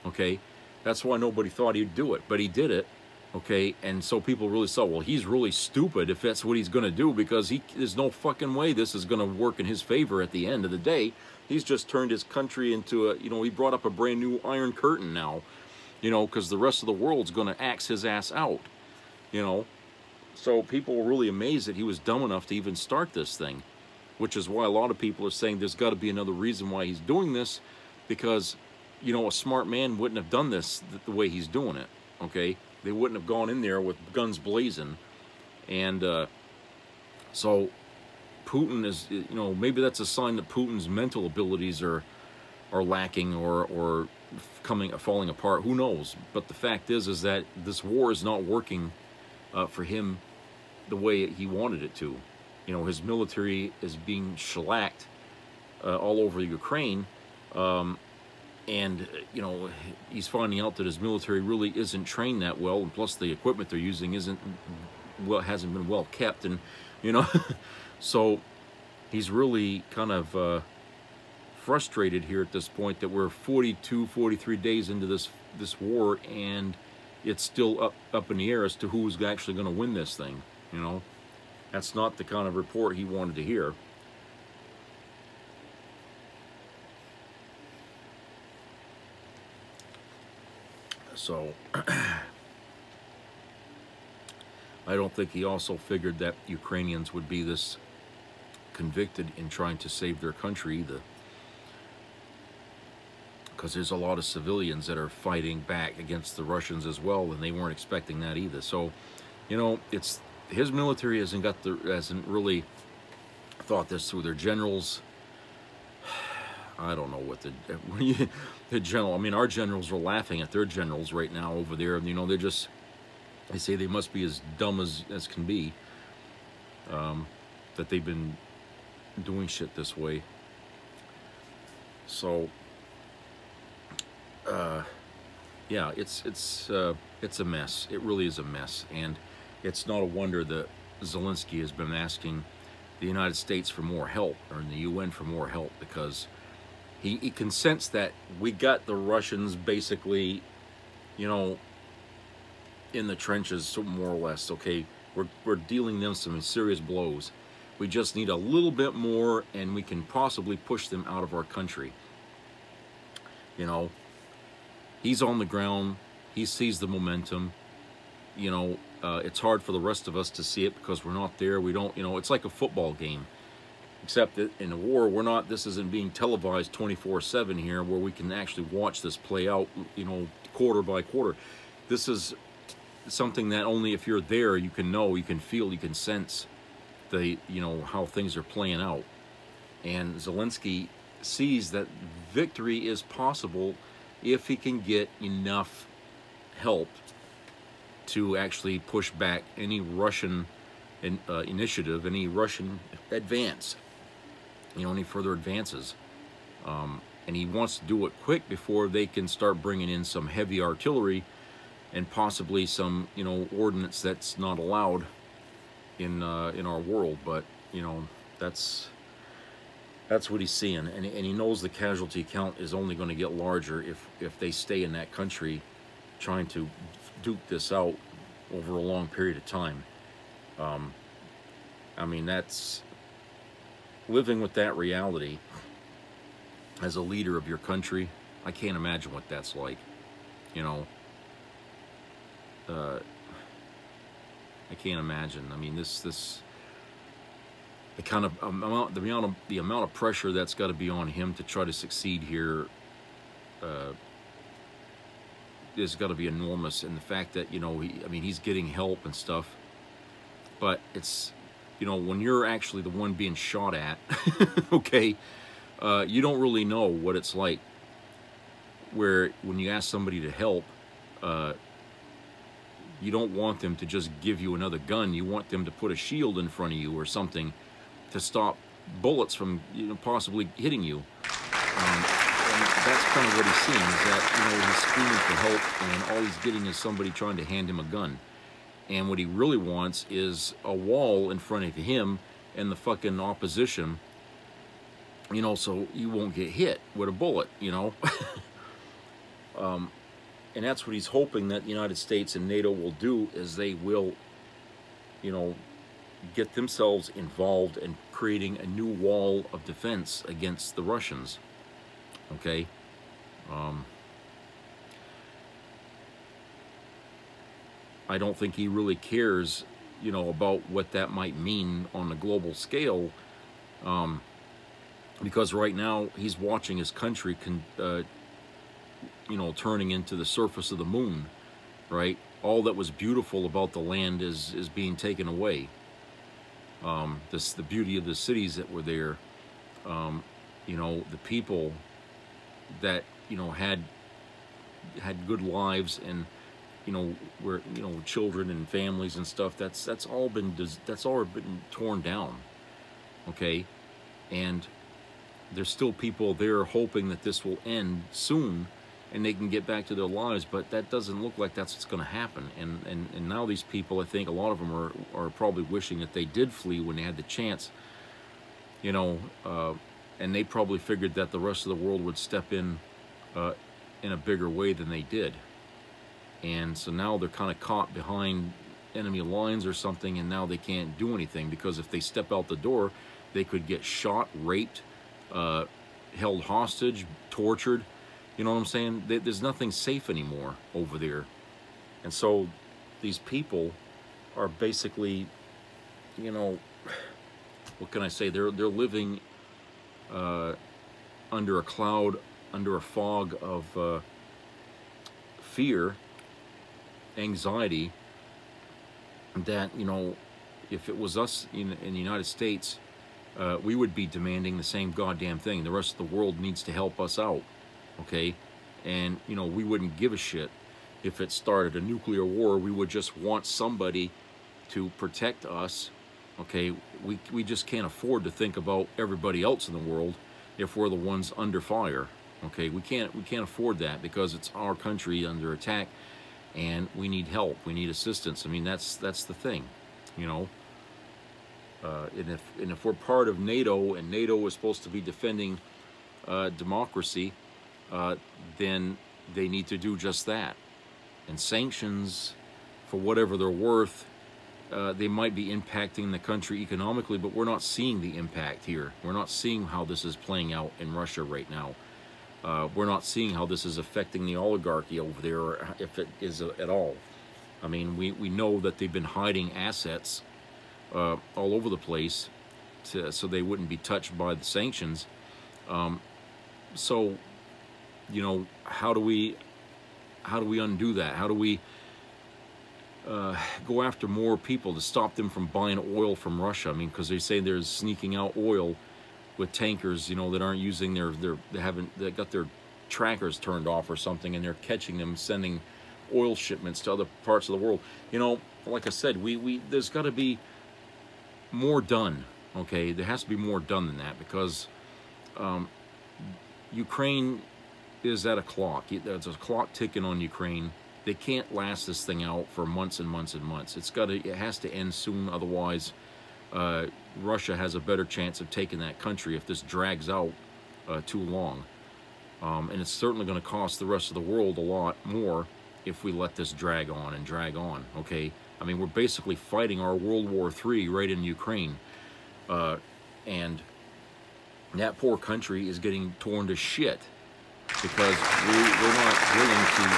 Speaker 2: Okay, that's why nobody thought he'd do it, but he did it. Okay, and so people really saw, well, he's really stupid if that's what he's going to do, because there's no fucking way this is going to work in his favor at the end of the day. He's just turned his country into you know, he brought up a brand new Iron Curtain now, you know, because the rest of the world's going to axe his ass out, you know. So people were really amazed that he was dumb enough to even start this thing, which is why a lot of people are saying there's got to be another reason why he's doing this, because, you know, a smart man wouldn't have done this the way he's doing it, okay? They wouldn't have gone in there with guns blazing. And so Putin is, you know, maybe that's a sign that Putin's mental abilities are lacking or falling apart. Who knows? But the fact is that this war is not working for him the way he wanted it to. You know, his military is being shellacked all over Ukraine. And, you know, he's finding out that his military really isn't trained that well, and plus the equipment they're using hasn't been well kept, and, you know, so he's really kind of frustrated here at this point that we're 42, 43 days into this war, and it's still up in the air as to who's actually going to win this thing, you know. That's not the kind of report he wanted to hear. So, I don't think he also figured that Ukrainians would be this convicted in trying to save their country either. Because there's a lot of civilians that are fighting back against the Russians as well, and they weren't expecting that either. So, you know, his military hasn't really thought this through. Their generals, I don't know what the general, I mean, our generals are laughing at their generals right now over there. You know, they say they must be as dumb as can be, that they've been doing shit this way. So, yeah, it's a mess. It really is a mess, and it's not a wonder that Zelensky has been asking the United States for more help, or the UN for more help, because he can sense that we got the Russians basically, you know, in the trenches, so more or less. Okay, we're dealing them some serious blows. We just need a little bit more, and we can possibly push them out of our country. You know, he's on the ground. He sees the momentum. You know, it's hard for the rest of us to see it because we're not there. We don't, you know, it's like a football game. Except that in a war, this isn't being televised 24/7 here, where we can actually watch this play out, you know, quarter by quarter. This is something that only if you're there, you can know, you can feel, you can sense you know, how things are playing out. And Zelensky sees that victory is possible if he can get enough help to actually push back any Russian initiative, any Russian advance, you know, any further advances. And he wants to do it quick before they can start bringing in some heavy artillery and possibly some, you know, ordnance that's not allowed in our world. But, you know, that's That's what he's seeing, and he knows the casualty count is only going to get larger if they stay in that country trying to duke this out over a long period of time. I mean, that's living with that reality as a leader of your country. I can't imagine what that's like, you know. I can't imagine. I mean, the kind of the amount of pressure that's got to be on him to try to succeed here is got to be enormous. And the fact that, you know, he's getting help and stuff, but it's, you know, when you're actually the one being shot at, okay, you don't really know what it's like. Where when you ask somebody to help, you don't want them to just give you another gun. You want them to put a shield in front of you or something to stop bullets from, you know, possibly hitting you. And that's kind of what he's seeing, is that, you know, he's screaming for help, and all he's getting is somebody trying to hand him a gun. And what he really wants is a wall in front of him and the fucking opposition, you know, so you won't get hit with a bullet, you know. And that's what he's hoping that the United States and NATO will do, is they will, you know, get themselves involved in creating a new wall of defense against the Russians. Okay? I don't think he really cares, you know, about what that might mean on a global scale, because right now he's watching his country you know, turning into the surface of the moon, right? All that was beautiful about the land is being taken away. The beauty of the cities that were there, you know, the people that, you know, had good lives, and, you know, were, you know, children and families and stuff, that's all been torn down. Okay? And there's still people there hoping that this will end soon and they can get back to their lives, but that doesn't look like that's what's going to happen. And now these people, I think a lot of them are probably wishing that they did flee when they had the chance, you know, and they probably figured that the rest of the world would step in a bigger way than they did. And so now they're kind of caught behind enemy lines or something, and now they can't do anything, because if they step out the door, they could get shot, raped, held hostage, tortured. You know what I'm saying? There's nothing safe anymore over there. And so these people are basically, you know, what can I say? They're living under a cloud, under a fog of fear, anxiety, that, you know, if it was us in the United States, we would be demanding the same goddamn thing. The rest of the world needs to help us out. Okay, and, you know, we wouldn't give a shit if it started a nuclear war. We would just want somebody to protect us. Okay, we just can't afford to think about everybody else in the world if we're the ones under fire. Okay, we can't afford that, because it's our country under attack, and we need help. We need assistance. I mean, that's the thing, you know. And if we're part of NATO, and NATO is supposed to be defending democracy, then they need to do just that. And sanctions, for whatever they're worth, they might be impacting the country economically, but we're not seeing the impact here. We're not seeing how this is playing out in Russia right now. We're not seeing how this is affecting the oligarchy over there, or if it is at all. I mean, we know that they've been hiding assets all over the place so they wouldn't be touched by the sanctions. So, you know, how do we undo that? How do we go after more people to stop them from buying oil from Russia? I mean, because they say they're sneaking out oil with tankers, you know, that aren't using they got their trackers turned off or something, and they're catching them, sending oil shipments to other parts of the world. You know, like I said, there's got to be more done. Okay, there has to be more done than that, because Ukraine is at a clock. There's a clock ticking on Ukraine. They can't last this thing out for months and months and months. It has to end soon, otherwise Russia has a better chance of taking that country if this drags out too long. And it's certainly going to cost the rest of the world a lot more if we let this drag on and drag on, okay? I mean, we're basically fighting our World War III right in Ukraine. And that poor country is getting torn to shit because we're not willing to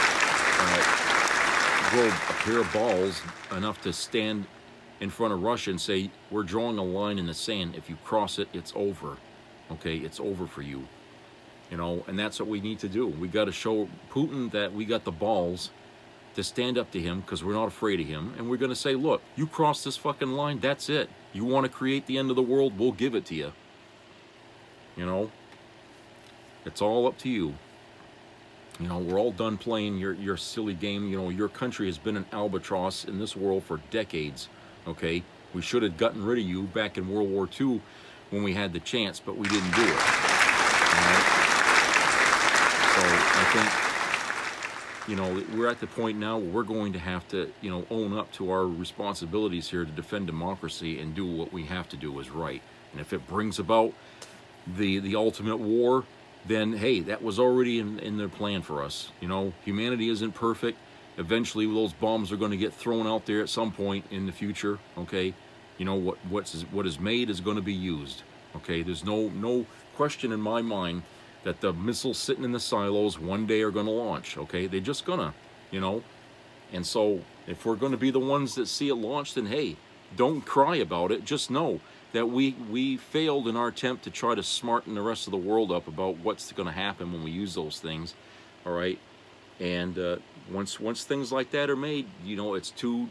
Speaker 2: grow a pair of balls enough to stand in front of Russia and say, we're drawing a line in the sand. If you cross it, it's over. Okay, it's over for you. You know, and that's what we need to do. We got to show Putin that we got the balls to stand up to him because we're not afraid of him. And we're going to say, look, you cross this fucking line, that's it. You want to create the end of the world, we'll give it to you. You know, it's all up to you. You know, we're all done playing your silly game. You know, your country has been an albatross in this world for decades, okay? We should have gotten rid of you back in World War II when we had the chance, but we didn't do it. All right? So I think, you know, we're at the point now where we're going to have to, you know, own up to our responsibilities here to defend democracy and do what we have to do is right. And if it brings about the ultimate war, then hey, that was already in their plan for us. You know, humanity isn't perfect. Eventually those bombs are going to get thrown out there at some point in the future, okay? You know, what is made is going to be used, okay? There's no question in my mind that the missiles sitting in the silos one day are going to launch, okay? They're just gonna, you know? And so if we're going to be the ones that see it launched, then hey, don't cry about it. Just know that we failed in our attempt to try to smarten the rest of the world up about what's going to happen when we use those things, all right? And once things like that are made, you know, it's going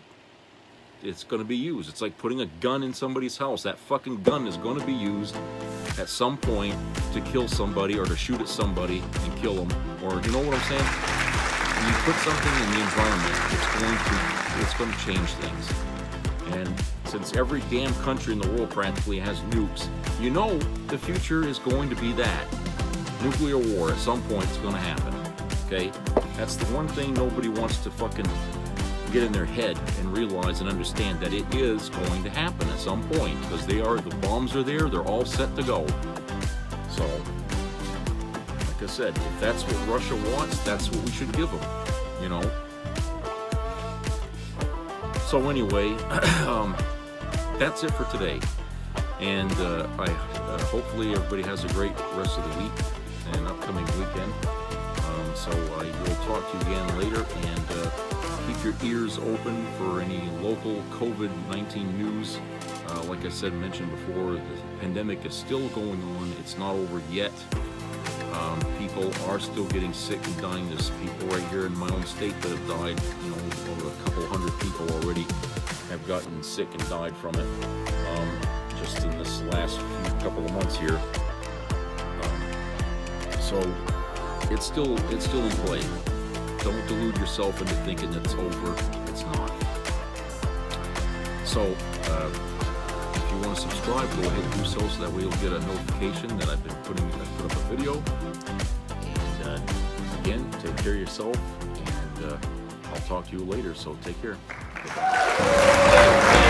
Speaker 2: to be used. It's like putting a gun in somebody's house. That fucking gun is going to be used at some point to kill somebody or to shoot at somebody and kill them. Or, you know what I'm saying? When you put something in the environment, it's going to change things. And since every damn country in the world practically has nukes, you know the future is going to be that. Nuclear war at some point is going to happen, okay? That's the one thing nobody wants to fucking get in their head and realize and understand, that it is going to happen at some point, because the bombs are there, they're all set to go. So, like I said, if that's what Russia wants, that's what we should give them, you know? So anyway, that's it for today, and hopefully everybody has a great rest of the week and upcoming weekend. So I will talk to you again later, and keep your ears open for any local COVID-19 news. Like I mentioned before, the pandemic is still going on. It's not over yet. People are still getting sick and dying. There's people right here in my own state that have died. You know, over a couple hundred people already have gotten sick and died from it, just in this last couple of months here. So it's still in play. Don't delude yourself into thinking that it's over. It's not. So if you want to subscribe, go ahead and do so that way you'll get a notification that I've put up a video. And again, take care of yourself, and I'll talk to you later. So take care. Bye-bye.